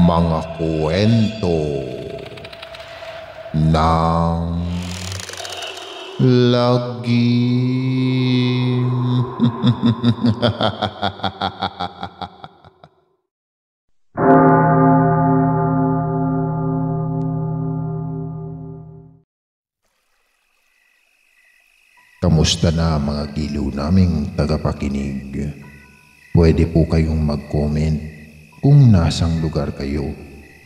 Mga kwento ng lagim. Kamusta na mga giliw naming tagapakinig? Pwede po kayong mag-comment kung nasang lugar kayo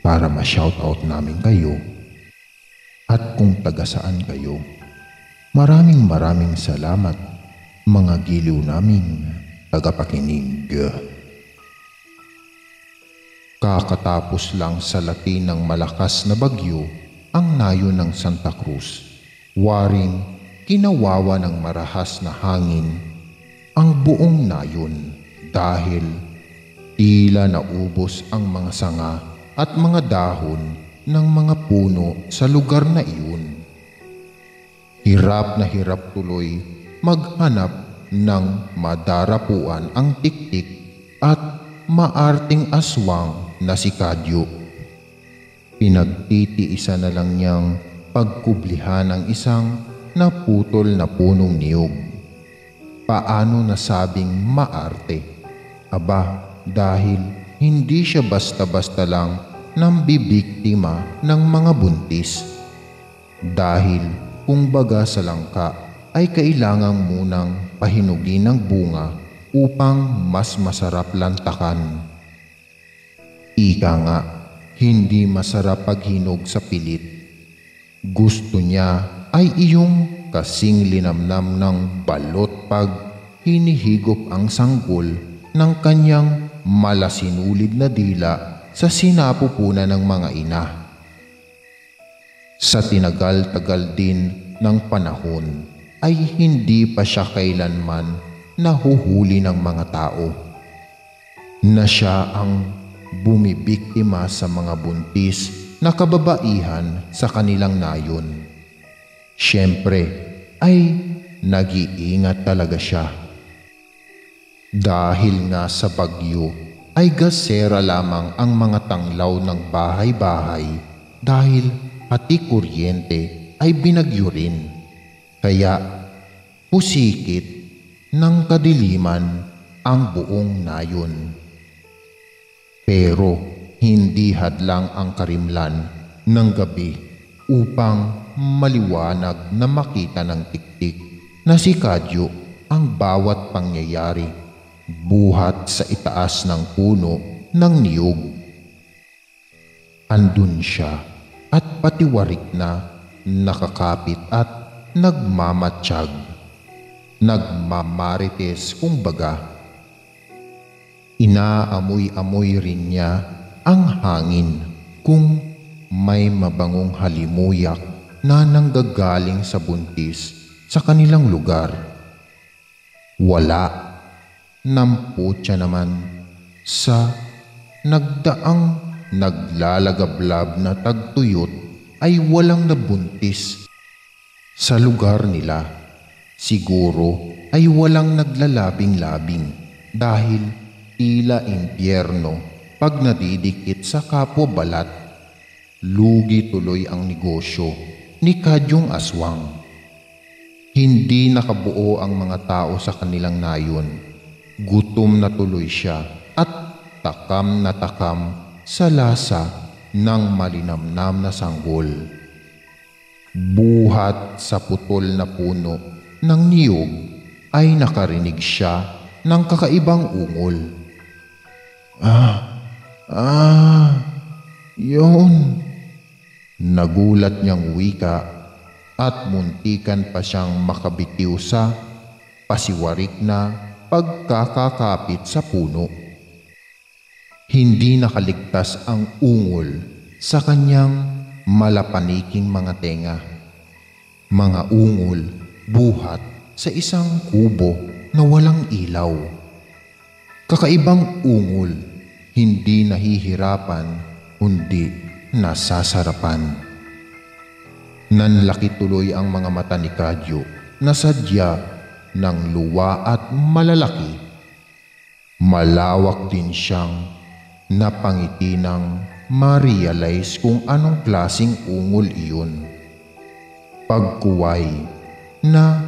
para ma-shoutout namin kayo. At kung taga saan kayo, maraming salamat mga giliw naming tagapakinig. Kakatapos lang sa latin ng malakas na bagyo ang nayon ng Santa Cruz. Waring kinawawa ng marahas na hangin ang buong nayon dahil tila naubos ang mga sanga at mga dahon ng mga puno sa lugar na iyon. Hirap na hirap tuloy maghanap ng madarapuan ang tiktik at maarting aswang na si Kadyo. Pinagtitiisa na lang niyang pagkublihan ang isang naputol na punong niyog. Paano nasabing maarte? Aba, dahil hindi siya basta-basta lang nambibiktima ng mga buntis. Dahil kung baga sa langka ay kailangang munang pahinugin ng bunga upang mas masarap lantakan. Ika nga, hindi masarap paghinog sa pilit. Gusto niya ay iyong kasing linamnam ng balot pag hinihigop ang sanggol ng kanyang malasinulid na dila sa sinapupunan ng mga ina. Sa tinagal-tagal din ng panahon ay hindi pa siya kailanman nahuhuli ng mga tao na siya ang bumibiktima sa mga buntis na kababaihan sa kanilang nayon. Siyempre ay nag-iingat talaga siya. Dahil nga sa bagyo ay gasera lamang ang mga tanglaw ng bahay-bahay dahil pati kuryente ay binagyo rin. Kaya pusikit ng kadiliman ang buong nayon. Pero hindi hadlang ang karimlan ng gabi upang maliwanag na makita ng tiktik na si Kadyo ang bawat pangyayari buhat sa itaas ng puno ng niyog. Andun siya at patiwarik na nakakapit at nagmamatsyag, nagmamarites kung baga. Inaamoy-amoy rin niya ang hangin kung may mabangong halimuyak na nanggagaling sa buntis sa kanilang lugar. Wala. Namputya naman sa nagdaang naglalagablab na tagtuyot ay walang nabuntis sa lugar nila. Siguro ay walang naglalabing-labing dahil tila impyerno pag nadidikit sa kapwa balat. Lugi tuloy ang negosyo ni Kadyong aswang. Hindi nakabuo ang mga tao sa kanilang nayon. Gutom na tuloy siya at takam na takam sa lasa ng malinamnam na sanggol. Buhat sa putol na puno ng niyog ay nakarinig siya ng kakaibang ungol. Yun. Nagulat niyang wika at muntikan pa siyang makabitiw sa pasiwarik na pagkakakapit sa puno. Hindi nakaligtas ang ungol sa kanyang malapaniking mga tenga. Mga ungol buhat sa isang kubo na walang ilaw. Kakaibang ungol, hindi nahihirapan kundi nasasarapan. Nanlaki tuloy ang mga mata ni Kadyo na sadya ng luwa at malalaki. Malawak din siyang napangiti ng ma-realize kung anong klaseng ungol iyon. Pagkuway na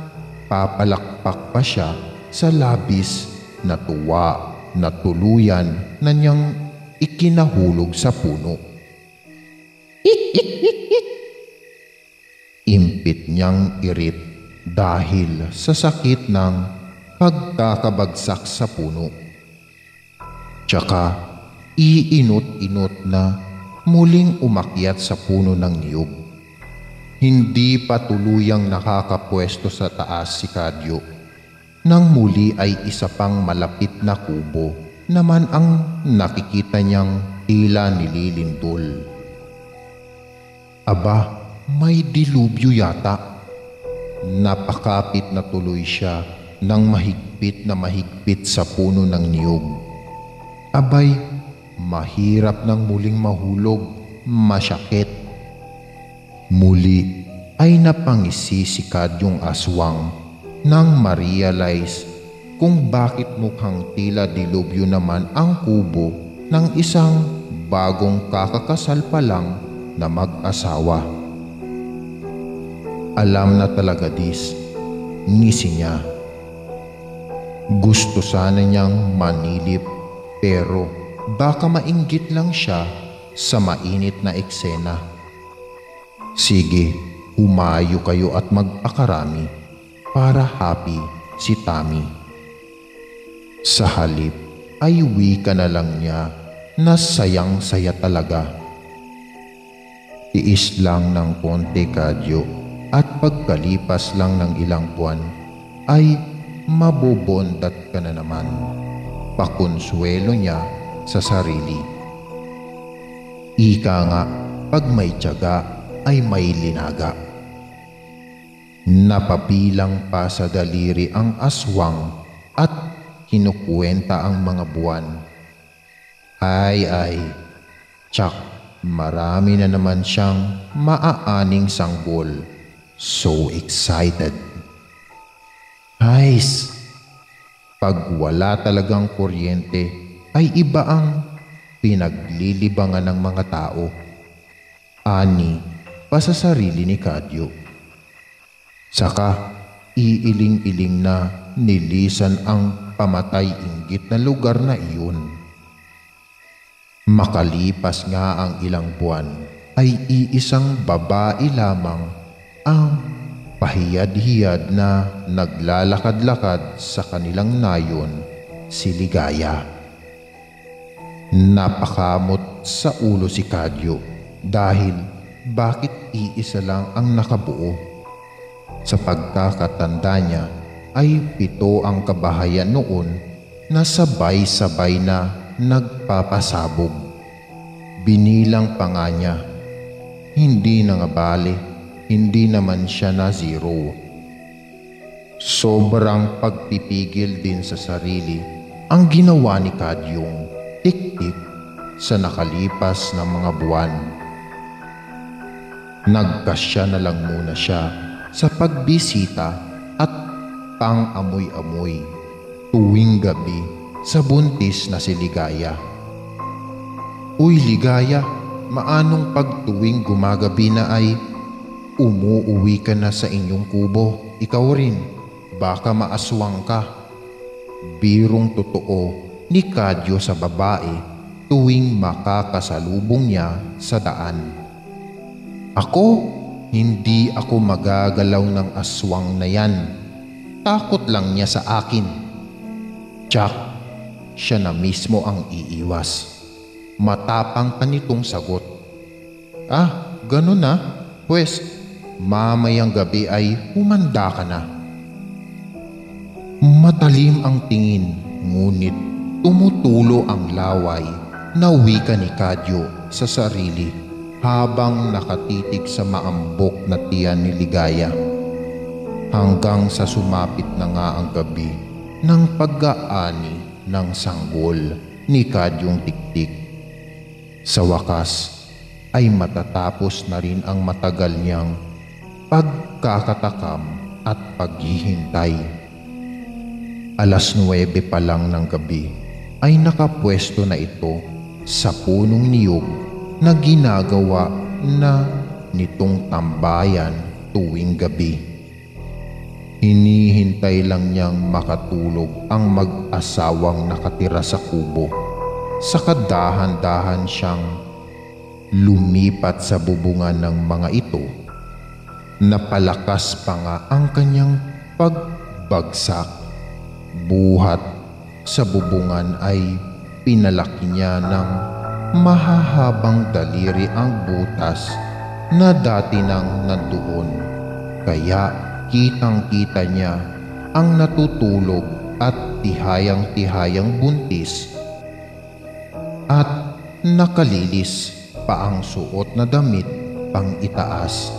papalakpak pa siya sa labis na tuwa na tuluyan na niyang ikinahulog sa puno. Impit niyang irit dahil sa sakit ng pagkakabagsak sa puno. Tsaka iinot-inot na muling umakyat sa puno ng niyog. Hindi pa tuluyang nakakapwesto sa taas si Kadyo nang muli ay isa pang malapit na kubo naman ang nakikita niyang tila nililindol. Aba, may dilubyo yata. Napakapit na tuloy siya ng mahigpit sa puno ng niyog. Abay, mahirap nang muling mahulog, masyakit. Muli ay napangisi si Kadyong aswang nang ma-realize kung bakit mukhang tila dilubyo naman ang kubo ng isang bagong kakakasal pa lang na mag-asawa. Alam na talaga ngisi niya. Gusto sana niyang manilip pero baka mainggit lang siya sa mainit na eksena. Sige, humayo kayo at magpakarami para happy si Tommy. Sa halip ay wika na lang niya na sayang-saya talaga. Tiis lang ng konti, Kadyo, at pagkalipas lang ng ilang buwan ay mabobondat ka na naman. Pakonsuelo niya sa sarili. Ika nga, pag may tiyaga ay may linaga. Napabilang pa sa daliri ang aswang at kinukuwenta ang mga buwan. Ay, tsak, marami na naman siyang maaaning sanggol. So excited. Guys, pag wala talagang kuryente ay iba ang pinaglilibangan ng mga tao. Ani pa sa sarili ni Kadyo. Saka iiling-iling na nilisan ang pamatay-inggit na lugar na iyon. Makalipas nga ang ilang buwan ay iisang babae lamang ang pahiyad-hiyad na naglalakad-lakad sa kanilang nayon, si Ligaya. Napakamot sa ulo si Kadyo dahil bakit iisa lang ang nakabuo. Sa pagkakatanda niya ay 7 ang kabahayan noon na sabay-sabay na nagpapasabog. Binilang pa nga niya, hindi na nga bale. Hindi naman siya na 0. Sobrang pagpipigil din sa sarili ang ginawa ni Kadyong tik-tik sa nakalipas na mga buwan. Nagkasya na lang muna siya sa pagbisita at pang-amoy-amoy tuwing gabi sa buntis na si Ligaya. Uy Ligaya, maanong pag tuwing gumagabi na ay umuuwi ka na sa inyong kubo? Ikaw rin, baka maaswang ka. Birong totoo ni Kadyo sa babae tuwing makakasalubong niya sa daan. Ako, hindi ako magagalaw ng aswang na yan. Takot lang niya sa akin. Tsak, siya na mismo ang iiwas. Matapang pa nitong sagot. Ah, ganun na? Pwes, mamayang gabi ay humanda ka na. Matalim ang tingin, ngunit tumutulo ang laway na wika ni Kadyo sa sarili habang nakatitig sa maambok na tiyan ni Ligaya. Hanggang sa sumapit na nga ang gabi ng pag-aani ng sanggol ni Kadyong Tiktik. Sa wakas ay matatapos na rin ang matagal niyang pagkakatakam at paghihintay. 9:00 pa lang ng gabi ay nakapwesto na ito sa punong niyog na ginagawa na nitong tambayan tuwing gabi. Hinihintay lang niyang makatulog ang mag-asawang nakatira sa kubo. Saka dahan-dahan siyang lumipat sa bubungan ng mga ito. Napalakas pa nga ang kanyang pagbagsak. Buhat sa bubungan ay pinalaki niya ng mahahabang daliri ang butas na dati nang nandoon. Kaya kitang-kita niya ang natutulog at tihayang-tihayang buntis at nakalilis pa ang suot na damit pang itaas.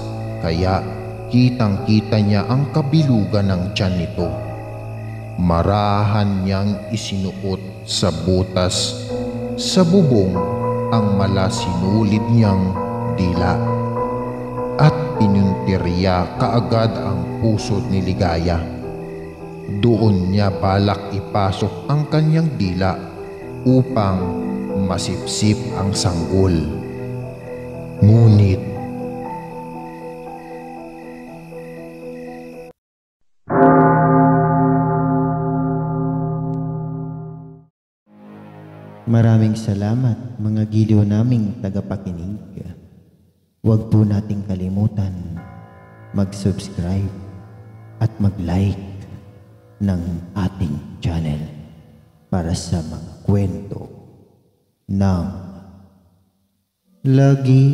Kaya kitang-kita niya ang kabilugan ng tiyan nito. Marahan niyang isinuot sa butas sa bubong ang malasinulid niyang dila at pinuntirya kaagad ang puso ni Ligaya. Doon niya balak ipasok ang kanyang dila upang masipsip ang sanggol. Ngunit maraming salamat mga giliw naming tagapakinig. Huwag po nating kalimutan mag-subscribe at mag-like ng ating channel para sa mga kwento ng lagi.